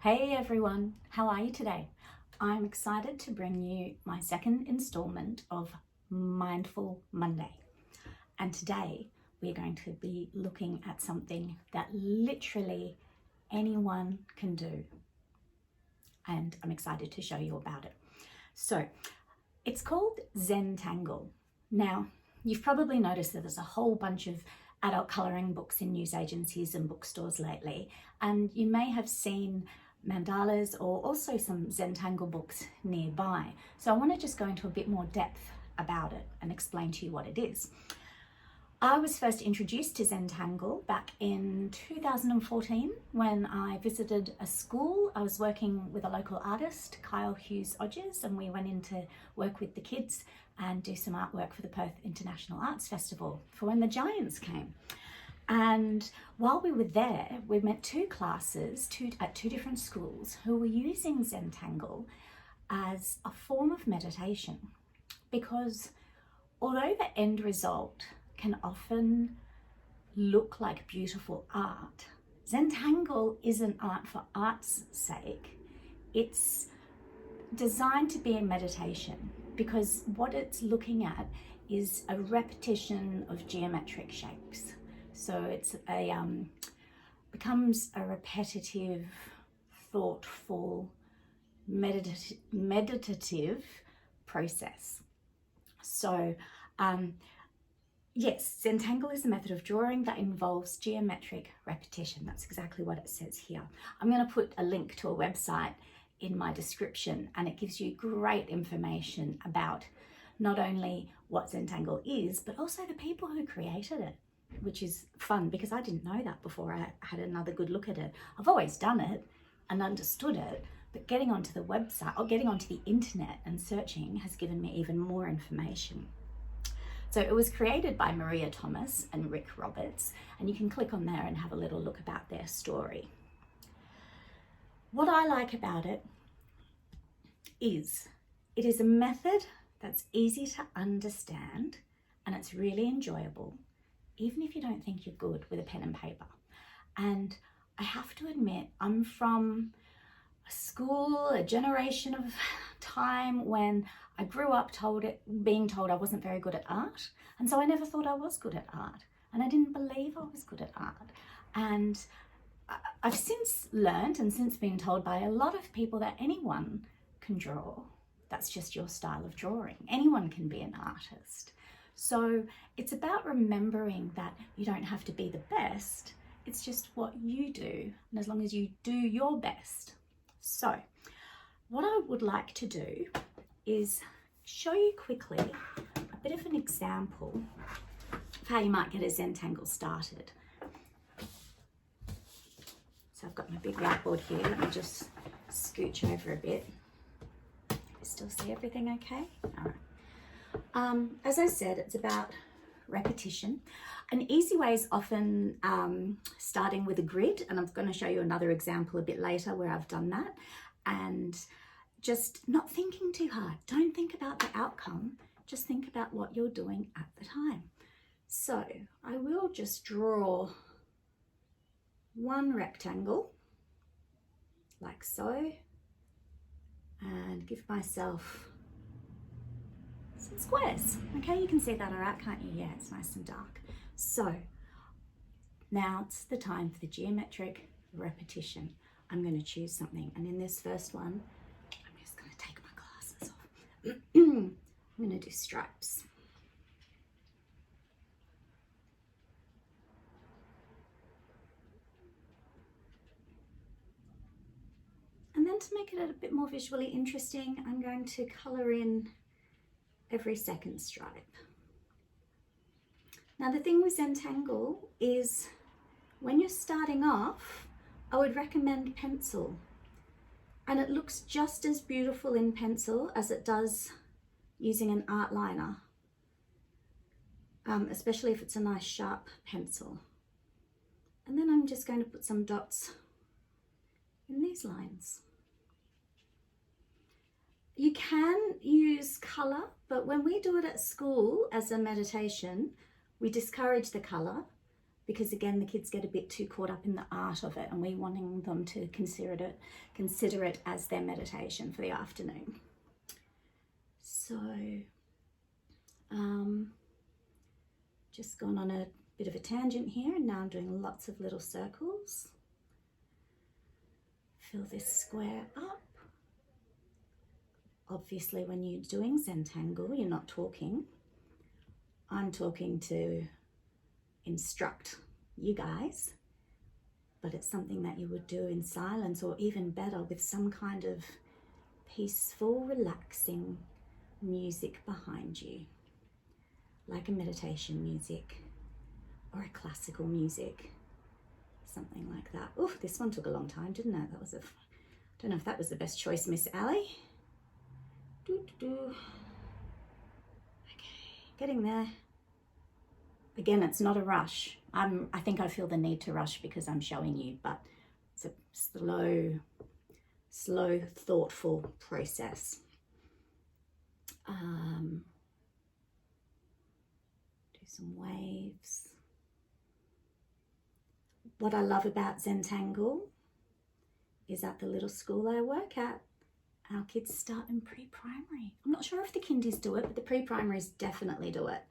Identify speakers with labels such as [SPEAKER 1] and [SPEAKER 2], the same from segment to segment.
[SPEAKER 1] Hey everyone, how are you today? I'm excited to bring you my second installment of Mindful Monday. And today we're going to be looking at something that literally anyone can do. And I'm excited to show you about it. So it's called Zentangle. Now, you've probably noticed that there's a whole bunch of adult colouring books in news agencies and bookstores lately, and you may have seen mandalas or also some Zentangle books nearby. So I want to just go into a bit more depth about it and explain to you what it is. I was first introduced to Zentangle back in 2014 when I visited a school. I was working with a local artist, Kyle Hughes Odgers, and we went in to work with the kids and do some artwork for the Perth International Arts Festival for when the Giants came. And while we were there, we met two classes at two different schools who were using Zentangle as a form of meditation, because although the end result can often look like beautiful art, Zentangle isn't art for art's sake. It's designed to be a meditation because what it's looking at is a repetition of geometric shapes. So it's becomes a repetitive, thoughtful, meditative process. So yes, Zentangle is a method of drawing that involves geometric repetition. That's exactly what it says here. I'm going to put a link to a website in my description, and it gives you great information about not only what Zentangle is, but also the people who created it, which is fun because I didn't know that before I had another good look at it. I've always done it and understood it, but getting onto the website or getting onto the internet and searching has given me even more information. So it was created by Maria Thomas and Rick Roberts, and you can click on there and have a little look about their story. What I like about it is a method that's easy to understand and it's really enjoyable, even if you don't think you're good with a pen and paper. And I have to admit, I'm from a school, a generation of time when I grew up being told I wasn't very good at art. And so I never thought I was good at art. And I didn't believe I was good at art. And I've since learned and since been told by a lot of people that anyone can draw. That's just your style of drawing. Anyone can be an artist. So it's about remembering that you don't have to be the best. It's just what you do. And as long as you do your best. So what I would like to do is show you quickly a bit of an example of how you might get a Zentangle started. So I've got my big whiteboard here. Let me just scooch over a bit. You still see everything okay? All right. As I said, it's about repetition. An easy way is often starting with a grid, and I'm going to show you another example a bit later where I've done that, and just not thinking too hard. Don't think about the outcome, just think about what you're doing at the time. So I will just draw one rectangle like so and give myself some squares. Okay, you can see that all right, can't you? Yeah, it's nice and dark. So now it's the time for the geometric repetition. I'm going to choose something, and in this first one I'm just going to take my glasses off. I'm going to do stripes. And then to make it a bit more visually interesting, I'm going to colour in every second stripe. Now the thing with Zentangle is when you're starting off, I would recommend pencil. And it looks just as beautiful in pencil as it does using an art liner, especially if it's a nice sharp pencil. And then I'm just going to put some dots in these lines. You can use colour, but when we do it at school as a meditation, we discourage the colour because again, the kids get a bit too caught up in the art of it, and we're wanting them to consider it as their meditation for the afternoon. So, just gone on a bit of a tangent here, and now I'm doing lots of little circles. Fill this square up. Obviously, when you're doing Zentangle, you're not talking. I'm talking to instruct you guys, but it's something that you would do in silence, or even better, with some kind of peaceful, relaxing music behind you, like a meditation music or a classical music, something like that. Oh, this one took a long time, didn't it? Don't know if that was the best choice, Miss Ali. Okay, getting there. Again, it's not a rush. I think I feel the need to rush because I'm showing you, but it's a slow, thoughtful process. Do some waves. What I love about Zentangle is at the little school I work at, our kids start in pre-primary. I'm not sure if the kindies do it, but the pre-primaries definitely do it.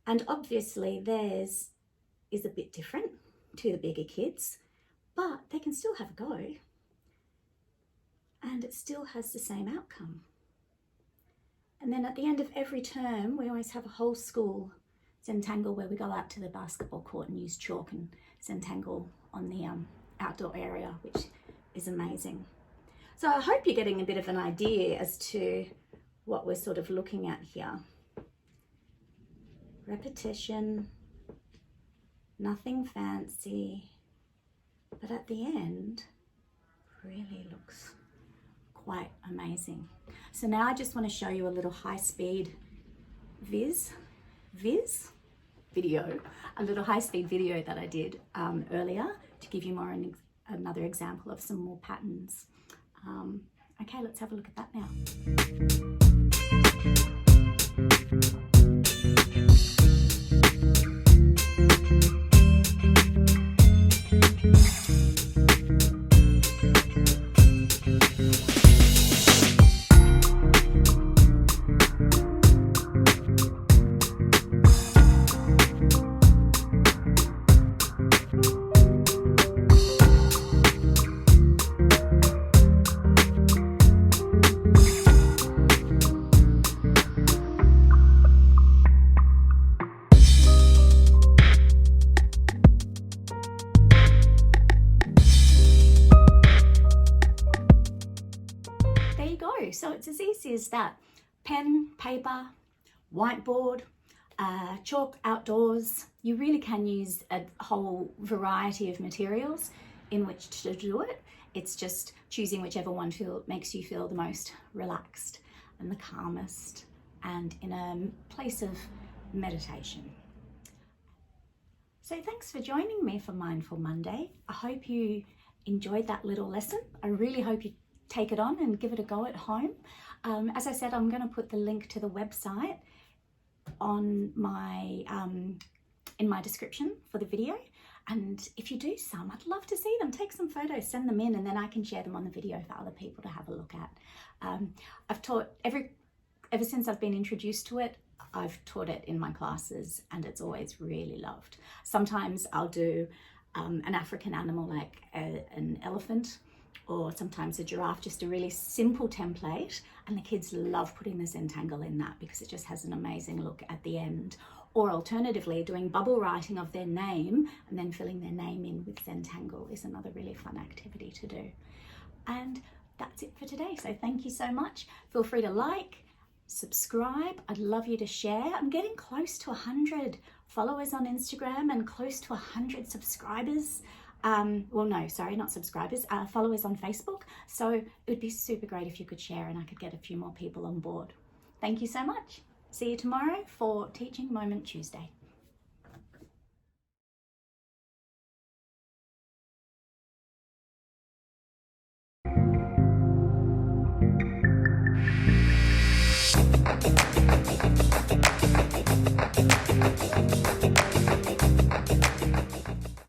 [SPEAKER 1] And obviously theirs is a bit different to the bigger kids, but they can still have a go. And it still has the same outcome. And then at the end of every term, we always have a whole school Zentangle where we go out to the basketball court and use chalk and Zentangle on the outdoor area, which is amazing. So I hope you're getting a bit of an idea as to what we're sort of looking at here. Repetition, nothing fancy, but at the end, really looks quite amazing. So now I just want to show you a little high-speed video, a little high-speed video that I did earlier to give you another example of some more patterns. Okay, let's have a look at that now. So it's as easy as that. Pen, paper, whiteboard, chalk outdoors. You really can use a whole variety of materials in which to do it. It's just choosing whichever one makes you feel the most relaxed and the calmest and in a place of meditation. So thanks for joining me for Mindful Monday. I hope you enjoyed that little lesson. I really hope you take it on and give it a go at home. As I said, I'm going to put the link to the website on my in my description for the video, and if you do some, I'd love to see them. Take some photos, send them in, and then I can share them on the video for other people to have a look at. I've taught ever since I've been introduced to it. I've taught it in my classes and it's always really loved. Sometimes I'll do an African animal like an elephant, or sometimes a giraffe, just a really simple template, and the kids love putting the Zentangle in that because it just has an amazing look at the end. Or alternatively, doing bubble writing of their name and then filling their name in with Zentangle is another really fun activity to do. And that's it for today. So thank you so much. Feel free to like, subscribe. I'd love you to share. I'm getting close to 100 followers on Instagram and close to 100 subscribers. Well, no, sorry, not subscribers, followers on Facebook. So it would be super great if you could share and I could get a few more people on board. Thank you so much. See you tomorrow for Teaching Moment Tuesday.